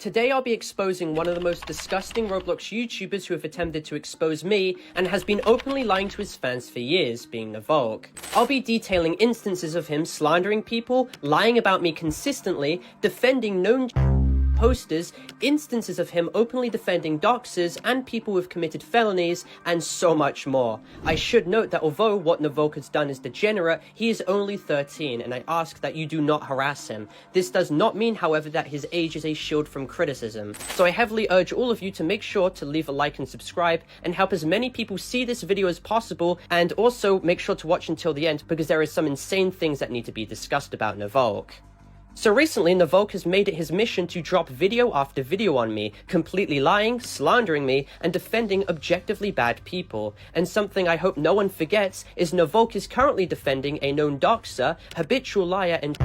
Today I'll be exposing one of the most disgusting Roblox YouTubers who have attempted to expose me and has been openly lying to his fans for years, being Navolk. I'll be detailing instances of him slandering people, lying about me consistently, defending known posters, instances of him openly defending doxers and people who've committed felonies, and so much more. I should note that although what Navolk has done is degenerate, he is only 13, and I ask that you do not harass him. This does not mean, however, that his age is a shield from criticism. So I heavily urge all of you to make sure to leave a like and subscribe, and help as many people see this video as possible, and also make sure to watch until the end, because there is some insane things that need to be discussed about Navolk. So recently, Navolk has made it his mission to drop video after video on me, completely lying, slandering me, and defending objectively bad people. And something I hope no one forgets is Navolk is currently defending a known doxer, habitual liar, and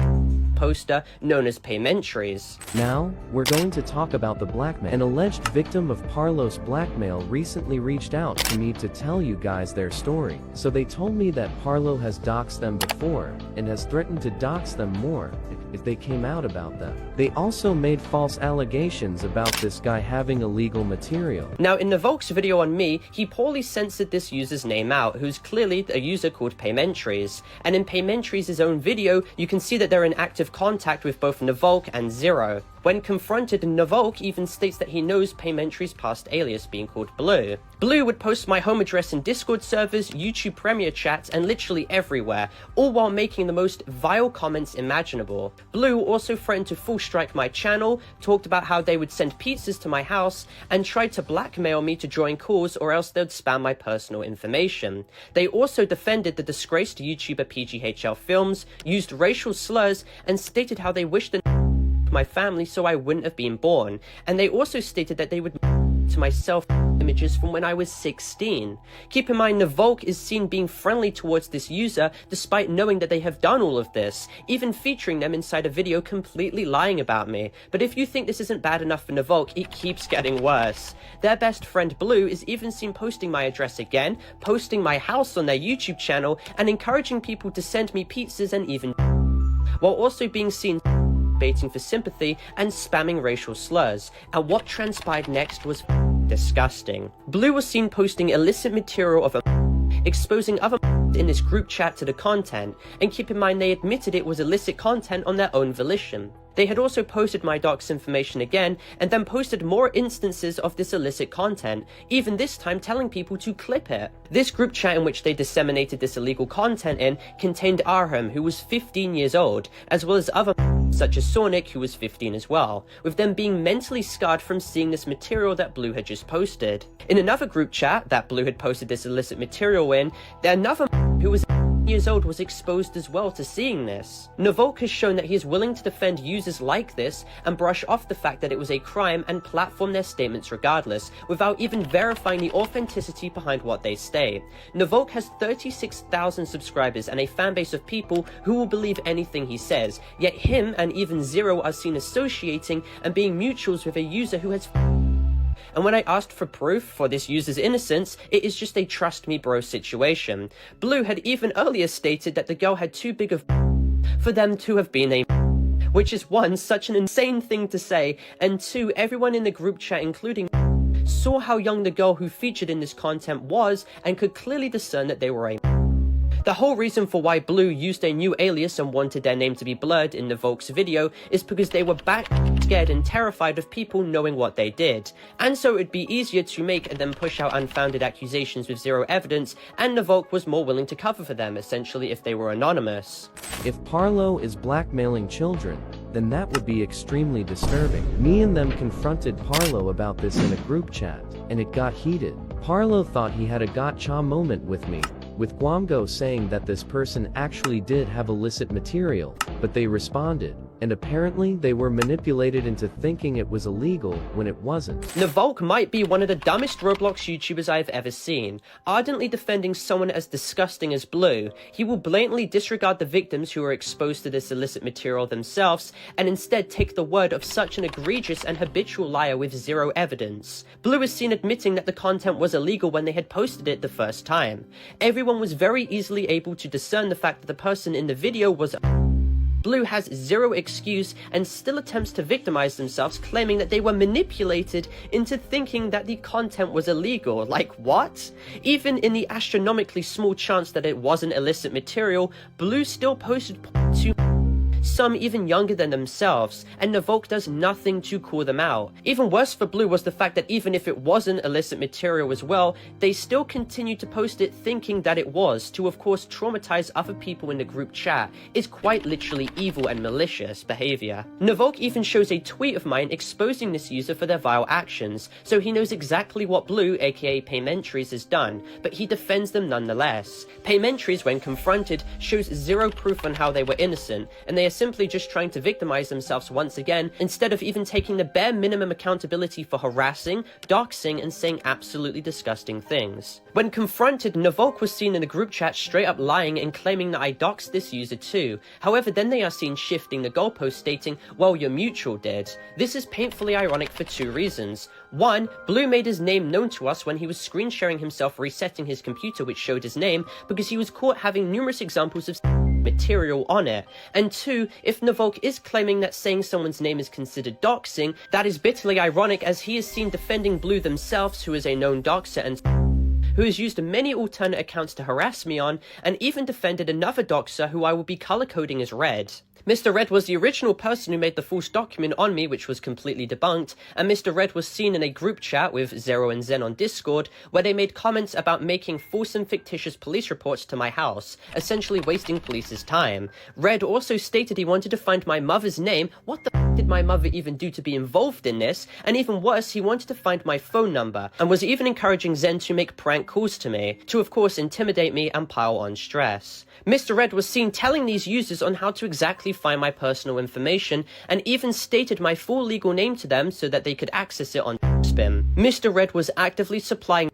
poster known as Paymentries. Now, we're going to talk about the blackmail. An alleged victim of Parlo's blackmail recently reached out to me to tell you guys their story. So they told me that Parlo has doxed them before, and has threatened to dox them more if they came out about them. They also made false allegations about this guy having illegal material. Now, in Navolk's video on me, he poorly censored this user's name out, who's clearly a user called Paymentries. And in Paymentries' own video, you can see that they're in active contact with both Navolk and Zero. When confronted, Navolk even states that he knows Paymentries' past alias being called Blue. Blue would post my home address in Discord servers, YouTube Premiere chats, and literally everywhere, all while making the most vile comments imaginable. Blue also threatened to full strike my channel, talked about how they would send pizzas to my house, and tried to blackmail me to join calls or else they'd spam my personal information. They also defended the disgraced YouTuber PGHL Films, used racial slurs, and stated how they wished my family so I wouldn't have been born, and they also stated that they would to myself images from when I was 16. Keep in mind, Navolk is seen being friendly towards this user despite knowing that they have done all of this, even featuring them inside a video completely lying about me. But if you think this isn't bad enough for Navolk, it keeps getting worse. Their best friend Blue is even seen posting my address again, posting my house on their YouTube channel, and encouraging people to send me pizzas and even while also being seen baiting for sympathy and spamming racial slurs. And what transpired next was disgusting. Blue was seen posting illicit material of exposing other in this group chat to the content, and keep in mind they admitted it was illicit content on their own volition. They had also posted my docs information again, and then posted more instances of this illicit content, even this time telling people to clip it. This group chat in which they disseminated this illegal content in contained Arham, who was 15 years old, as well as other such as Sonic, who was 15 as well, with them being mentally scarred from seeing this material that Blue had just posted. In another group chat that Blue had posted this illicit material in, another who was years old was exposed as well to seeing this. Navolk has shown that he is willing to defend users like this and brush off the fact that it was a crime and platform their statements regardless, without even verifying the authenticity behind what they state. Navolk has 36,000 subscribers and a fanbase of people who will believe anything he says, yet him and even Zero are seen associating and being mutuals with a user who has and when I asked for proof for this user's innocence, it is just a trust me bro situation. Blue had even earlier stated that the girl had too big of for them to have been a which is one, such an insane thing to say, and two, everyone in the group chat, including saw how young the girl who featured in this content was and could clearly discern that they were a The whole reason for why Blue used a new alias and wanted their name to be blurred in Navolk's video is because they were scared and terrified of people knowing what they did. And so it'd be easier to make and then push out unfounded accusations with zero evidence, and Navolk was more willing to cover for them, essentially, if they were anonymous. If Parlo is blackmailing children, then that would be extremely disturbing. Me and them confronted Parlo about this in a group chat, and it got heated. Parlo thought he had a gotcha moment with me, with Guamgo saying that this person actually did have illicit material, but they responded, and apparently they were manipulated into thinking it was illegal when it wasn't. Navolk might be one of the dumbest Roblox YouTubers I've ever seen. Ardently defending someone as disgusting as Blue, he will blatantly disregard the victims who are exposed to this illicit material themselves, and instead take the word of such an egregious and habitual liar with zero evidence. Blue is seen admitting that the content was illegal when they had posted it the first time. Everyone was very easily able to discern the fact that the person in the video was Blue has zero excuse and still attempts to victimize themselves, claiming that they were manipulated into thinking that the content was illegal. Like, what? Even in the astronomically small chance that it wasn't illicit material, Blue still posted to some even younger than themselves, and Navolk does nothing to call them out. Even worse for Blue was the fact that even if it wasn't illicit material as well, they still continued to post it thinking that it was, to of course traumatize other people in the group chat. Is quite literally evil and malicious behavior. Navolk even shows a tweet of mine exposing this user for their vile actions, so he knows exactly what Blue, aka Paymentries, has done, but he defends them nonetheless. Paymentries, when confronted, shows zero proof on how they were innocent, and they are simply just trying to victimize themselves once again, instead of even taking the bare minimum accountability for harassing, doxing, and saying absolutely disgusting things. When confronted, Navolk was seen in the group chat straight up lying and claiming that I doxed this user too. However, then they are seen shifting the goalpost, stating, well, your mutual did. This is painfully ironic for two reasons. One, Blue made his name known to us when he was screen sharing himself resetting his computer, which showed his name, because he was caught having numerous examples of material on it. And two, if Navolk is claiming that saying someone's name is considered doxing, that is bitterly ironic, as he is seen defending Blue themselves, who is a known doxer and who has used many alternate accounts to harass me on, and even defended another doxer who I will be color coding as Red. Mr. Red was the original person who made the false document on me, which was completely debunked, and Mr. Red was seen in a group chat with Zero and Zen on Discord, where they made comments about making false and fictitious police reports to my house, essentially wasting police's time. Red also stated he wanted to find my mother's name. What the f did my mother even do to be involved in this? And even worse, he wanted to find my phone number, and was even encouraging Zen to make prank calls to me, to of course intimidate me and pile on stress. Mr. Red was seen telling these users on how to exactly find my personal information, and even stated my full legal name to them so that they could access it on Spim. Mr. Red was actively supplying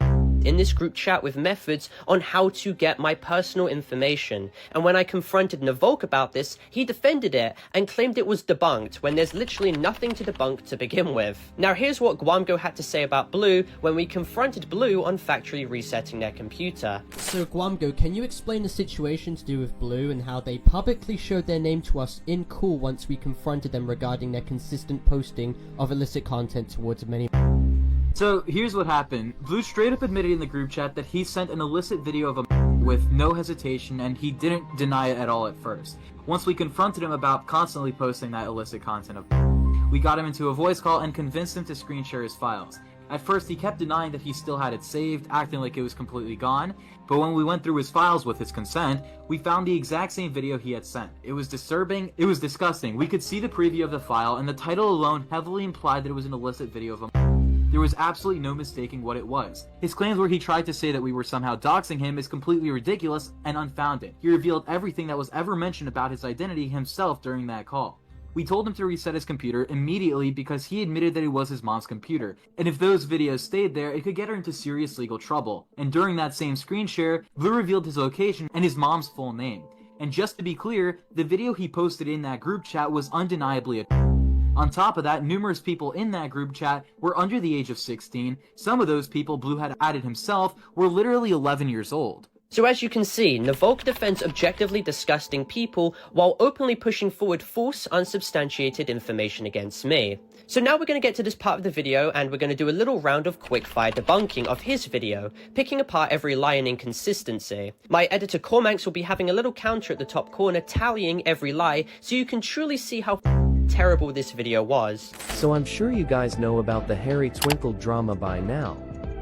in this group chat with methods on how to get my personal information, and when I confronted Navolk about this, he defended it and claimed it was debunked, when there's literally nothing to debunk to begin with. Now here's what Guamgo had to say about Blue when we confronted Blue on factory resetting their computer. So Guamgo, can you explain the situation to do with Blue and how they publicly showed their name to us in call once we confronted them regarding their consistent posting of illicit content towards many? So here's what happened. Blue straight up admitted in the group chat that he sent an illicit video of a with no hesitation, and he didn't deny it at all at first. Once we confronted him about constantly posting that illicit content of we got him into a voice call and convinced him to screen share his files. At first he kept denying that he still had it saved, acting like it was completely gone, but when we went through his files with his consent, we found the exact same video he had sent. It was disturbing, it was disgusting. We could see the preview of the file, and the title alone heavily implied that it was an illicit video of a There was absolutely no mistaking what it was. His claims where he tried to say that we were somehow doxing him is completely ridiculous and unfounded. He revealed everything that was ever mentioned about his identity himself during that call. We told him to reset his computer immediately because he admitted that it was his mom's computer, and if those videos stayed there, it could get her into serious legal trouble. And during that same screen share, Blue revealed his location and his mom's full name. And just to be clear, the video he posted in that group chat was undeniably a On top of that, numerous people in that group chat were under the age of 16. Some of those people Blue had added himself were literally 11 years old. So as you can see, Navolk defends objectively disgusting people while openly pushing forward false, unsubstantiated information against me. So now we're going to get to this part of the video, and we're going to do a little round of quick-fire debunking of his video, picking apart every lie and inconsistency. My editor Cormax will be having a little counter at the top corner tallying every lie, so you can truly see how terrible this video was. So I'm sure you guys know about the Harry Twinkle drama by now.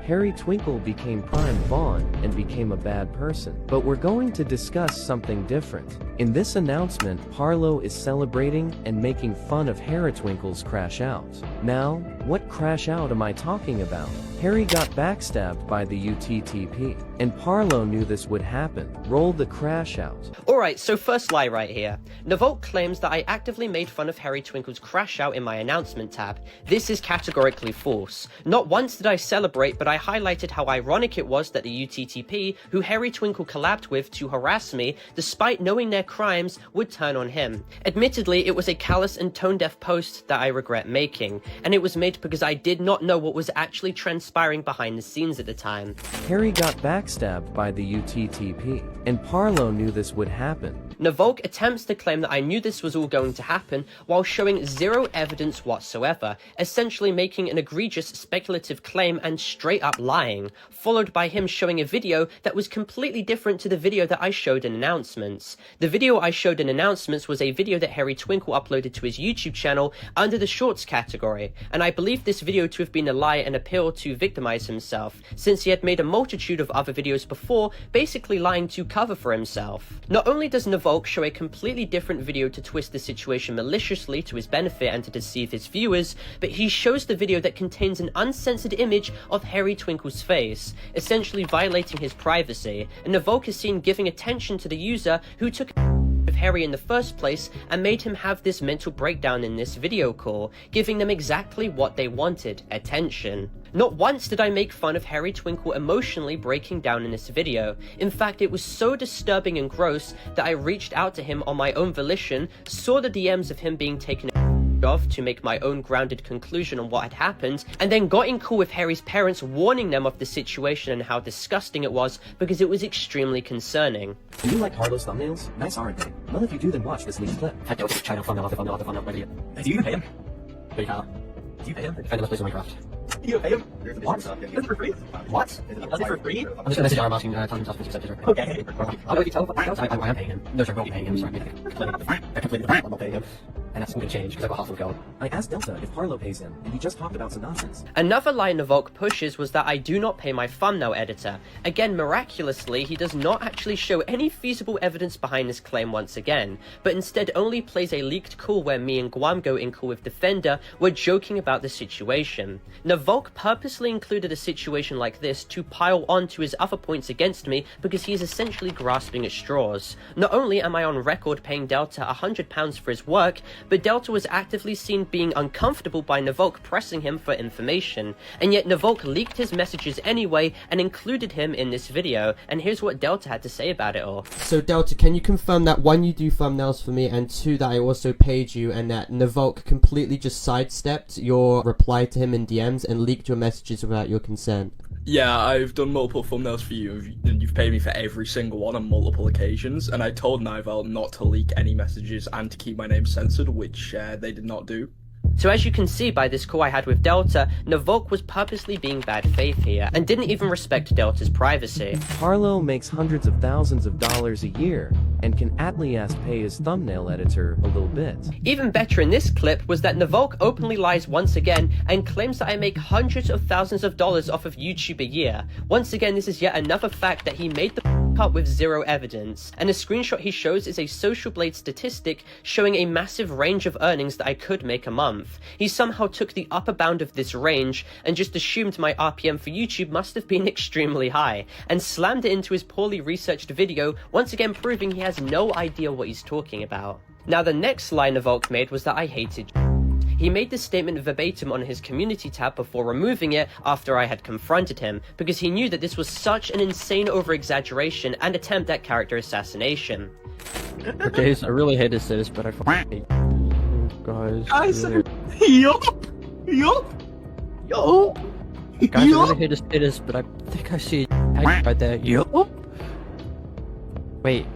Harry Twinkle became Prime Vaughn and became a bad person. But we're going to discuss something different. In this announcement, Parlo is celebrating and making fun of Harry Twinkle's crash out. Now, what crash out am I talking about? Harry got backstabbed by the UTTP, and Parlo knew this would happen. Roll the crash out. Alright, so first lie right here. Navolk claims that I actively made fun of Harry Twinkle's crash out in my announcement tab. This is categorically false. Not once did I celebrate, but I highlighted how ironic it was that the UTTP, who Harry Twinkle collabed with to harass me, despite knowing their crimes would turn on him. Admittedly, it was a callous and tone-deaf post that I regret making, and it was made because I did not know what was actually transpiring behind the scenes at the time. Harry got backstabbed by the UTTP, and Parlo knew this would happen. Navolk attempts to claim that I knew this was all going to happen while showing zero evidence whatsoever, essentially making an egregious speculative claim and straight up lying, followed by him showing a video that was completely different to the video that I showed in announcements. The video I showed in announcements was a video that Harry Twinkle uploaded to his YouTube channel under the shorts category, and I believe this video to have been a lie and appeal to victimize himself, since he had made a multitude of other videos before, basically lying to cover for himself. Not only does Navolk show a completely different video to twist the situation maliciously to his benefit and to deceive his viewers, but he shows the video that contains an uncensored image of Harry Twinkle's face, essentially violating his privacy, and Navolk is seen giving attention to the user who took of Harry in the first place and made him have this mental breakdown in this video call, giving them exactly what they wanted: attention. Not once did I make fun of Harry Twinkle emotionally breaking down in this video. In fact, it was so disturbing and gross that I reached out to him on my own volition, saw the DMs of him being taken off to make my own grounded conclusion on what had happened, and then got in call with Harry's parents, warning them of the situation and how disgusting it was because it was extremely concerning. Do you like Parlo's thumbnails? Nice, aren't they? Well, if you do, then watch this leaked clip. I don't channel thumbnail after thumbnail after thumbnail. Where do you even pay him? Wait, Kyle. Do you pay him? I know this place in Minecraft. You pay him? What? Is it for free? What? Is it for free? I'm just gonna message Arm asking tell him stuff if you okay. I'll go tell him. I am paying him. No, sir, I won't be paying him. Sorry. I completely I'm not paying him. And that's going to change because I've got half of going. I asked Delta if Parlo pays him, and he just talked about some nonsense. Another lie Navolk pushes was that I do not pay my thumbnail editor. Again, miraculously, he does not actually show any feasible evidence behind this claim once again, but instead only plays a leaked call where me and Guam go in call with Defender were joking about the situation. Navolk purposely included a situation like this to pile on to his other points against me because he is essentially grasping at straws. Not only am I on record paying Delta £100 for his work, but Delta was actively seen being uncomfortable by Navolk pressing him for information, and yet Navolk leaked his messages anyway and included him in this video, and here's what Delta had to say about it all. So Delta, can you confirm that 1, you do thumbnails for me, and 2, that I also paid you, and that Navolk completely just sidestepped your reply to him in DMs and leaked your messages without your consent? Yeah, I've done multiple thumbnails for you, and you've paid me for every single one on multiple occasions, and I told Nivel not to leak any messages and to keep my name censored, which they did not do. So as you can see by this call I had with Delta, Navolk was purposely being bad faith here, and didn't even respect Delta's privacy. Parlo makes hundreds of thousands of dollars a year, and can at least pay his thumbnail editor a little bit. Even better in this clip was that Navolk openly lies once again and claims that I make hundreds of thousands of dollars off of YouTube a year. Once again, this is yet another fact that he made the up with zero evidence, and the screenshot he shows is a Social Blade statistic showing a massive range of earnings that I could make a month. He somehow took the upper bound of this range and just assumed my RPM for YouTube must have been extremely high, and slammed it into his poorly researched video, once again proving he has no idea what he's talking about. Now the next lie Navolk made was that I hated He made this statement verbatim on his community tab before removing it after I had confronted him, because he knew that this was such an insane over-exaggeration and attempt at character assassination. Okay, I really hate to say this, but I fucking hate guys. Yup! Guys, I really hate to say this, but I think I see right there. Yup! Wait.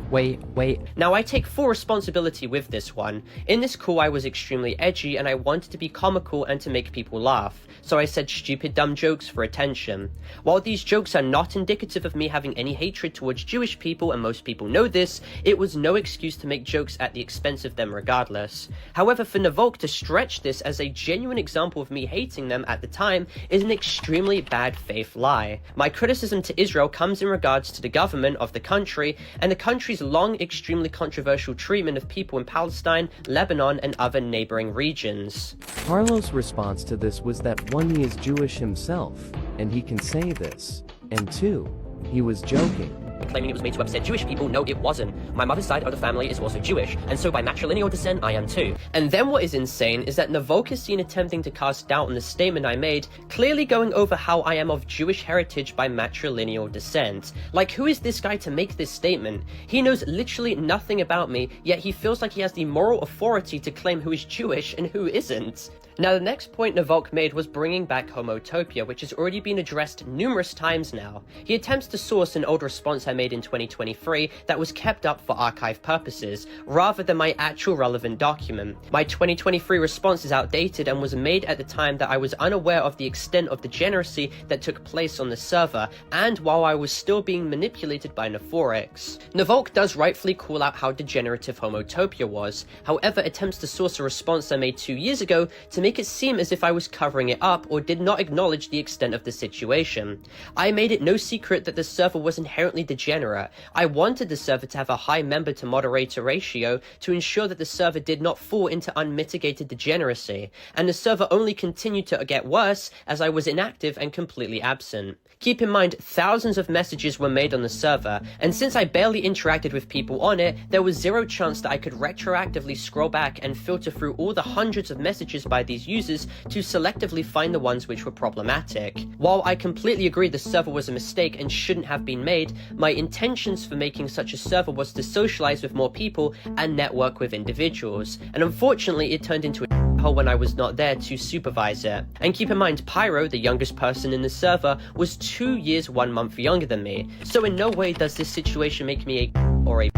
Now I take full responsibility with this one. In this call I was extremely edgy and I wanted to be comical and to make people laugh, so I said stupid dumb jokes for attention. While these jokes are not indicative of me having any hatred towards Jewish people, and most people know this, it was no excuse to make jokes at the expense of them regardless. However, for Navolk to stretch this as a genuine example of me hating them at the time is an extremely bad faith lie. My criticism to Israel comes in regards to the government of the country and the country's long, extremely controversial treatment of people in Palestine, Lebanon, and other neighboring regions. Parlo's response to this was that 1, he is Jewish himself, and he can say this, and 2, he was joking. claiming it was made to upset Jewish people. No, it wasn't. My mother's side of the family is also Jewish, and so by matrilineal descent, I am too. And then what is insane is that Navok is seen attempting to cast doubt on the statement I made, clearly going over how I am of Jewish heritage by matrilineal descent. Like, who is this guy to make this statement? He knows literally nothing about me, yet he feels like he has the moral authority to claim who is Jewish and who isn't. Now, the next point Navok made was bringing back Homotopia, which has already been addressed numerous times now. He attempts to source an old response I made in 2023 that was kept up for archive purposes, rather than my actual relevant document. My 2023 response is outdated and was made at the time that I was unaware of the extent of degeneracy that took place on the server, and while I was still being manipulated by Nephorix. Navok does rightfully call out how degenerative Homotopia was, however attempts to source a response I made 2 years ago to make it seem as if I was covering it up or did not acknowledge the extent of the situation. I made it no secret that the server was inherently degenerate. I wanted the server to have a high member to moderator ratio to ensure that the server did not fall into unmitigated degeneracy, and the server only continued to get worse as I was inactive and completely absent. Keep in mind, thousands of messages were made on the server, and since I barely interacted with people on it, there was zero chance that I could retroactively scroll back and filter through all the hundreds of messages by these users to selectively find the ones which were problematic. While I completely agree the server was a mistake and shouldn't have been made, my intentions for making such a server was to socialize with more people and network with individuals, and unfortunately it turned into a hole when I was not there to supervise it. And keep in mind, Pyro, the youngest person in the server, was 2 years 1 month younger than me, so in no way does this situation make me a or a.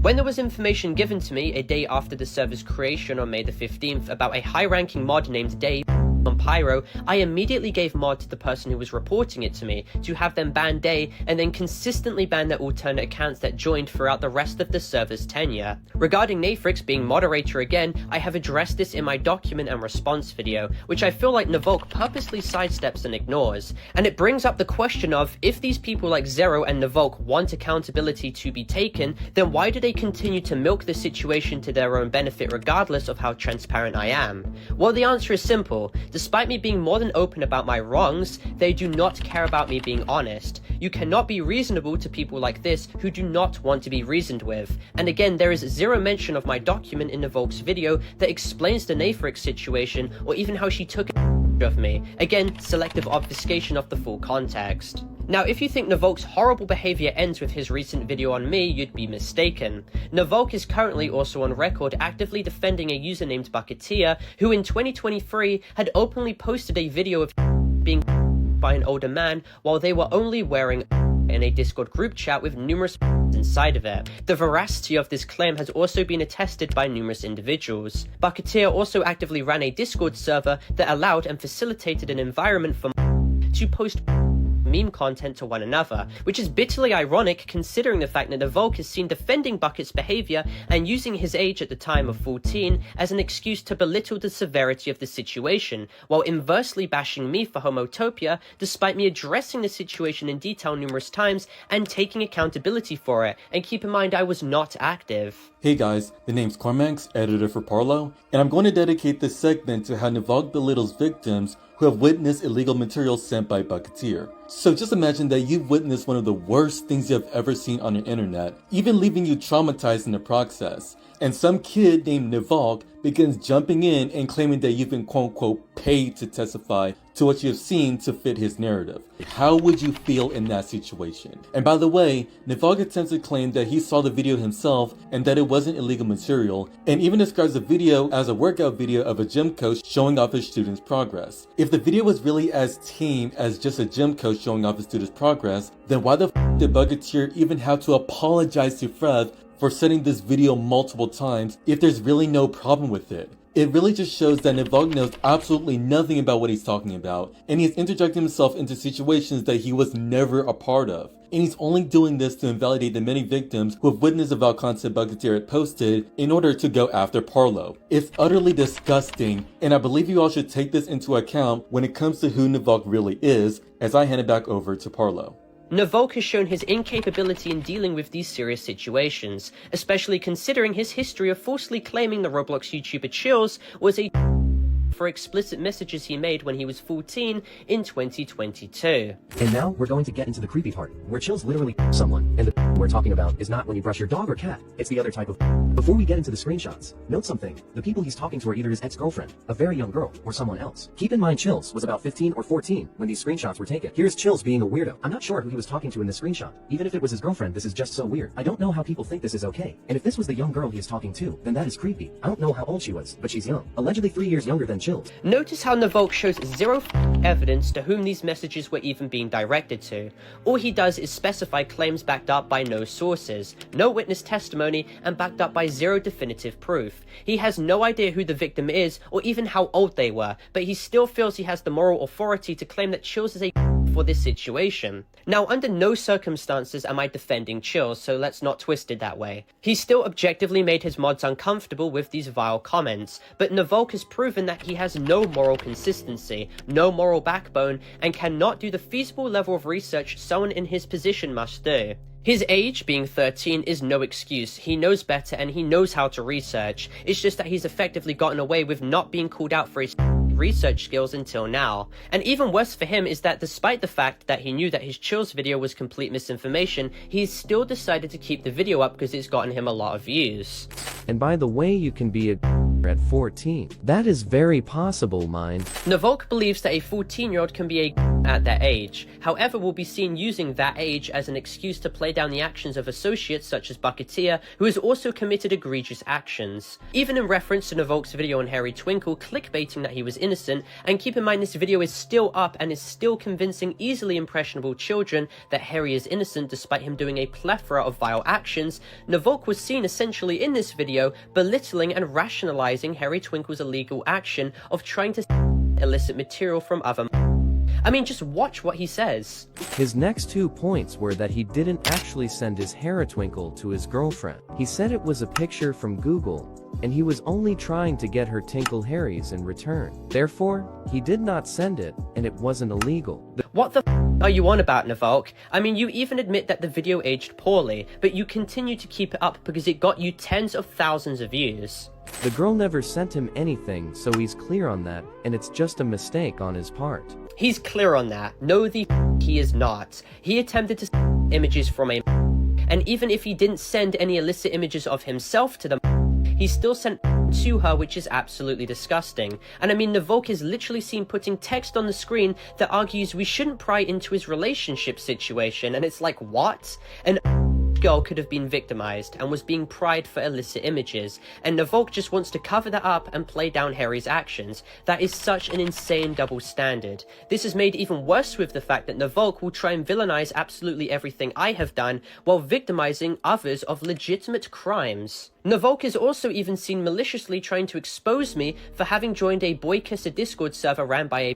When there was information given to me a day after the server's creation on May the 15th about a high-ranking mod named Dave on Pyro, I immediately gave mod to the person who was reporting it to me to have them ban Day and then consistently ban their alternate accounts that joined throughout the rest of the server's tenure. Regarding Nephorix being moderator again, I have addressed this in my document and response video, which I feel like Navok purposely sidesteps and ignores. And it brings up the question of, if these people like Zero and Navok want accountability to be taken, then why do they continue to milk the situation to their own benefit regardless of how transparent I am? Well, the answer is simple. Despite me being more than open about my wrongs, they do not care about me being honest. You cannot be reasonable to people like this who do not want to be reasoned with. And again, there is zero mention of my document in Navok's video that explains the Nephorix situation or even how she took of me. Again, selective obfuscation of the full context. Now, if you think Navok's horrible behavior ends with his recent video on me, you'd be mistaken. Navok is currently also on record actively defending a user named Bucketeer, who in 2023 had openly posted a video of being by an older man while they were only wearing in a Discord group chat with numerous inside of it. The veracity of this claim has also been attested by numerous individuals. Bucketeer also actively ran a Discord server that allowed and facilitated an environment for to post meme content to one another, which is bitterly ironic considering the fact that Navok is seen defending Bucket's behavior and using his age at the time of 14 as an excuse to belittle the severity of the situation, while inversely bashing me for Homotopia despite me addressing the situation in detail numerous times and taking accountability for it. And keep in mind, I was not active. Hey guys, the name's Cormax, editor for Parlo, and I'm going to dedicate this segment to how Navok belittles victims who have witnessed illegal material sent by Bucketeer. So just imagine that you've witnessed one of the worst things you have ever seen on the internet, even leaving you traumatized in the process. And some kid named Navok begins jumping in and claiming that you've been quote-unquote paid to testify to what you have seen to fit his narrative. How would you feel in that situation? And by the way, Navok attempts to claim that he saw the video himself and that it wasn't illegal material, and even describes the video as a workout video of a gym coach showing off his students' progress. If the video was really as tame as just a gym coach showing off his students' progress, then why the f did Bucketeer even have to apologize to Frev for sending this video multiple times if there's really no problem with it? It really just shows that Navok knows absolutely nothing about what he's talking about, and he's interjecting himself into situations that he was never a part of. And he's only doing this to invalidate the many victims who have witnessed about content Bucketeer had posted in order to go after Parlo. It's utterly disgusting, and I believe you all should take this into account when it comes to who Navok really is, as I hand it back over to Parlo. Navok has shown his incapability in dealing with these serious situations, especially considering his history of falsely claiming the Roblox YouTuber Chills was a for explicit messages he made when he was 14 in 2022. And now we're going to get into the creepy part, where Chill's literally someone, and the we're talking about is not when you brush your dog or cat, it's the other type of. Before we get into the screenshots, note something, the people he's talking to are either his ex-girlfriend, a very young girl, or someone else. Keep in mind Chills was about 15 or 14 when these screenshots were taken. Here's Chills being a weirdo. I'm not sure who he was talking to in this screenshot. Even if it was his girlfriend, this is just so weird. I don't know how people think this is okay. And if this was the young girl he is talking to, then that is creepy. I don't know how old she was, but she's young. Allegedly 3 years younger than Chills. Notice how Navolk shows zero evidence to whom these messages were even being directed to. All he does is specify claims backed up by no sources, no witness testimony, and backed up by zero definitive proof. He has no idea who the victim is or even how old they were, but he still feels he has the moral authority to claim that Chills is a for this situation. Now, under no circumstances am I defending Chills, so let's not twist it that way. He still objectively made his mods uncomfortable with these vile comments, but Navolk has proven that he has no moral consistency, no moral backbone, and cannot do the feasible level of research someone in his position must do. His age, being 13, is no excuse. He knows better and he knows how to research. It's just that he's effectively gotten away with not being called out for his research skills until now. And even worse for him is that despite the fact that he knew that his Chills video was complete misinformation, he's still decided to keep the video up because it's gotten him a lot of views. And by the way, you can be a at 14. That is very possible, mind. Navolk believes that a 14-year-old can be a at that age, however will be seen using that age as an excuse to play down the actions of associates such as Bucketeer, who has also committed egregious actions. Even in reference to Navolk's video on Harry Twinkle clickbaiting that he was innocent, and keep in mind this video is still up and is still convincing easily impressionable children that Harry is innocent despite him doing a plethora of vile actions, Navolk was seen essentially in this video belittling and rationalizing Harry Twinkle's illegal action of trying to illicit material from other. I mean, just watch what he says. His next 2 points were that he didn't actually send his Haratwinkle to his girlfriend. He said it was a picture from Google, and he was only trying to get her Tinkle Harrys in return. Therefore, he did not send it, and it wasn't illegal. What the are you on about, Navolk? I mean, you even admit that the video aged poorly, but you continue to keep it up because it got you tens of thousands of views. The girl never sent him anything, so he's clear on that, and it's just a mistake on his part. He's clear on that. No, he is not. He attempted to send images from a and even if he didn't send any illicit images of himself to them, he still sent to her, which is absolutely disgusting. And I mean, Navolk is literally seen putting text on the screen that argues we shouldn't pry into his relationship situation, and it's like, what? An girl could have been victimized and was being pried for illicit images, and Navolk just wants to cover that up and play down Harry's actions. That is such an insane double standard. This is made even worse with the fact that Navolk will try and villainize absolutely everything I have done while victimizing others of legitimate crimes. Navolk is also even seen maliciously trying to expose me for having joined a Boy Kisser Discord server ran by a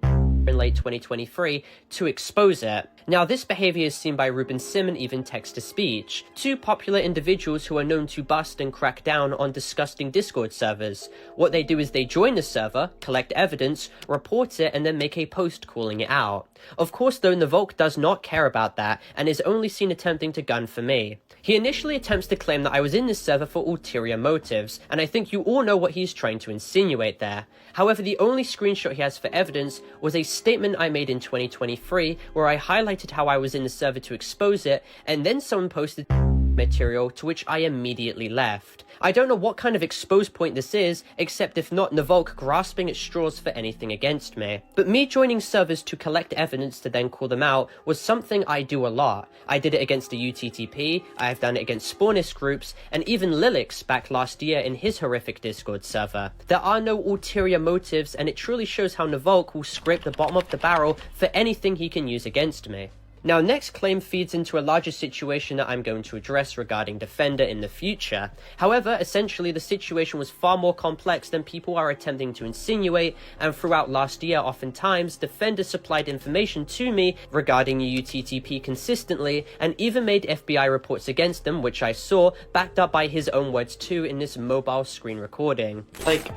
in late 2023 to expose it. Now, this behavior is seen by Ruben Sim and even text-to-speech, 2 popular individuals who are known to bust and crack down on disgusting Discord servers. What they do is they join the server, collect evidence, report it, and then make a post calling it out. Of course, though, Navolk does not care about that and is only seen attempting to gun for me. He initially attempts to claim that I was in this server for ulterior motives, and I think you all know what he's trying to insinuate there. However, the only screenshot he has for evidence was a statement I made in 2023 where I highlighted how I was in the server to expose it, and then someone posted material, to which I immediately left. I don't know what kind of expose point this is, except if not Navolk grasping at straws for anything against me. But me joining servers to collect evidence to then call them out was something I do a lot. I did it against the UTTP, I have done it against spawnist groups, and even Lilix back last year in his horrific Discord server. There are no ulterior motives, and it truly shows how Navolk will scrape the bottom of the barrel for anything he can use against me. Now, next claim feeds into a larger situation that I'm going to address regarding Defender in the future. However, essentially the situation was far more complex than people are attempting to insinuate, and throughout last year, oftentimes, Defender supplied information to me regarding UTTP consistently, and even made FBI reports against them, which I saw, backed up by his own words too in this mobile screen recording. Like,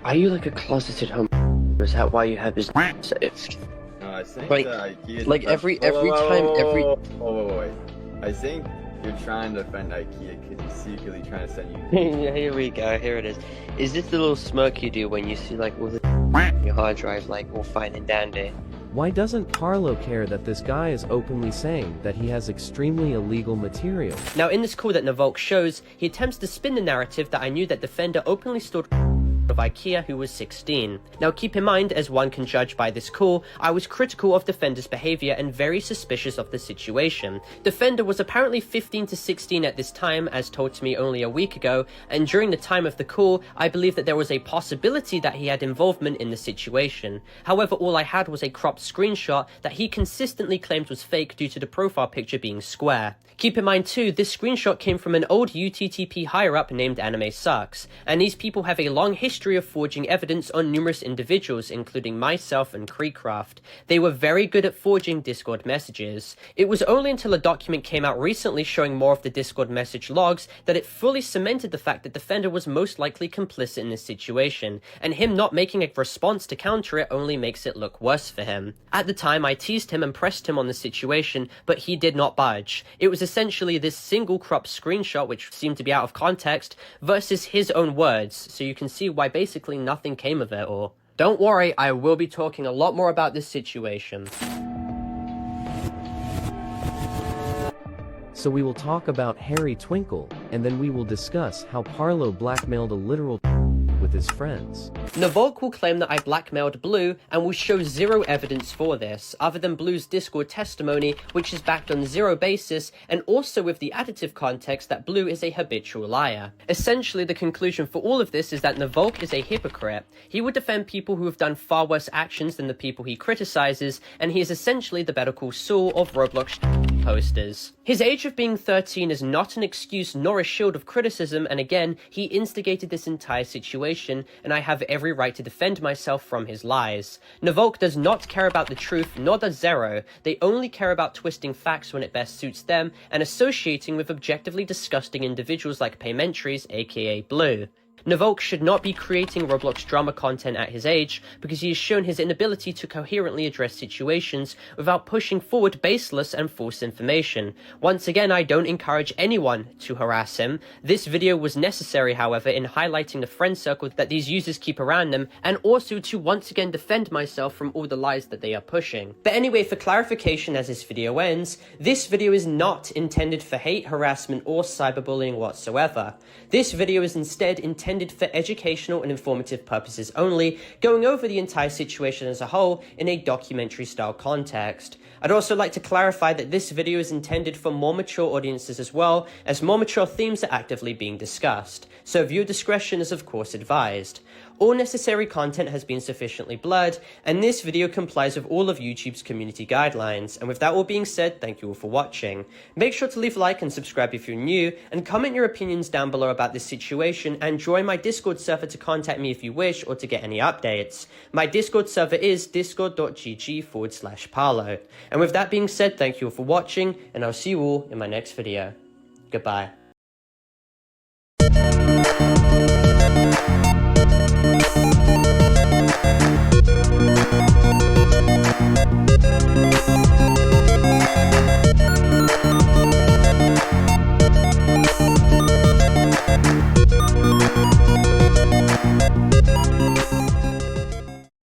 are you like a closeted homo? Or is that why you have his saved? I think Like, IKEA like every time, wait. I think you're trying to defend IKEA because he's secretly trying to send you. Here we go, here it is. Is this the little smirk you do when you see like all the your hard drive like all fine and dandy. Why doesn't Parlo care that this guy is openly saying that he has extremely illegal material? Now in this call that Navolk shows, he attempts to spin the narrative that I knew that Defender openly stored of IKEA who was 16. Now keep in mind, as one can judge by this call, I was critical of Defender's behavior and very suspicious of the situation. Defender was apparently 15 to 16 at this time, as told to me only a week ago, and during the time of the call, I believe that there was a possibility that he had involvement in the situation. However, all I had was a cropped screenshot that he consistently claimed was fake due to the profile picture being square. Keep in mind too, this screenshot came from an old UTTP higher-up named Anime Sucks, and these people have a long history of forging evidence on numerous individuals, including myself and Creecraft. They were very good at forging Discord messages. It was only until a document came out recently showing more of the Discord message logs that it fully cemented the fact that Defender was most likely complicit in this situation, and him not making a response to counter it only makes it look worse for him. At the time, I teased him and pressed him on the situation, but he did not budge. It was essentially this single cropped screenshot, which seemed to be out of context, versus his own words, so you can see why basically nothing came of it all. Don't worry, I will be talking a lot more about this situation. So we will talk about Harry Twinkle, and then we will discuss how Parlo blackmailed a literal with his friends. Navolk will claim that I blackmailed Blue and will show zero evidence for this, other than Blue's Discord testimony, which is backed on zero basis, and also with the additive context that Blue is a habitual liar. Essentially, the conclusion for all of this is that Navolk is a hypocrite. He would defend people who have done far worse actions than the people he criticizes, and he is essentially the Better Call Saul of Roblox posters. His age of being 13 is not an excuse nor a shield of criticism, and again, he instigated this entire situation, and I have every right to defend myself from his lies. Navolk does not care about the truth, nor does Zero. They only care about twisting facts when it best suits them, and associating with objectively disgusting individuals like Paymentries, aka Blue. Navolk should not be creating Roblox drama content at his age, because he has shown his inability to coherently address situations without pushing forward baseless and false information. Once again, I don't encourage anyone to harass him. This video was necessary, however, in highlighting the friend circle that these users keep around them, and also to once again defend myself from all the lies that they are pushing. But anyway, for clarification as this video ends, this video is not intended for hate, harassment, or cyberbullying whatsoever. This video is instead intended for educational and informative purposes only, going over the entire situation as a whole in a documentary style context. I'd also like to clarify that this video is intended for more mature audiences as well, as more mature themes are actively being discussed, so viewer discretion is of course advised. All necessary content has been sufficiently blurred, and this video complies with all of YouTube's community guidelines. And with that all being said, thank you all for watching. Make sure to leave a like and subscribe if you're new, and comment your opinions down below about this situation, and join my Discord server to contact me if you wish, or to get any updates. My Discord server is discord.gg/Parlo. And with that being said, thank you all for watching, and I'll see you all in my next video. Goodbye.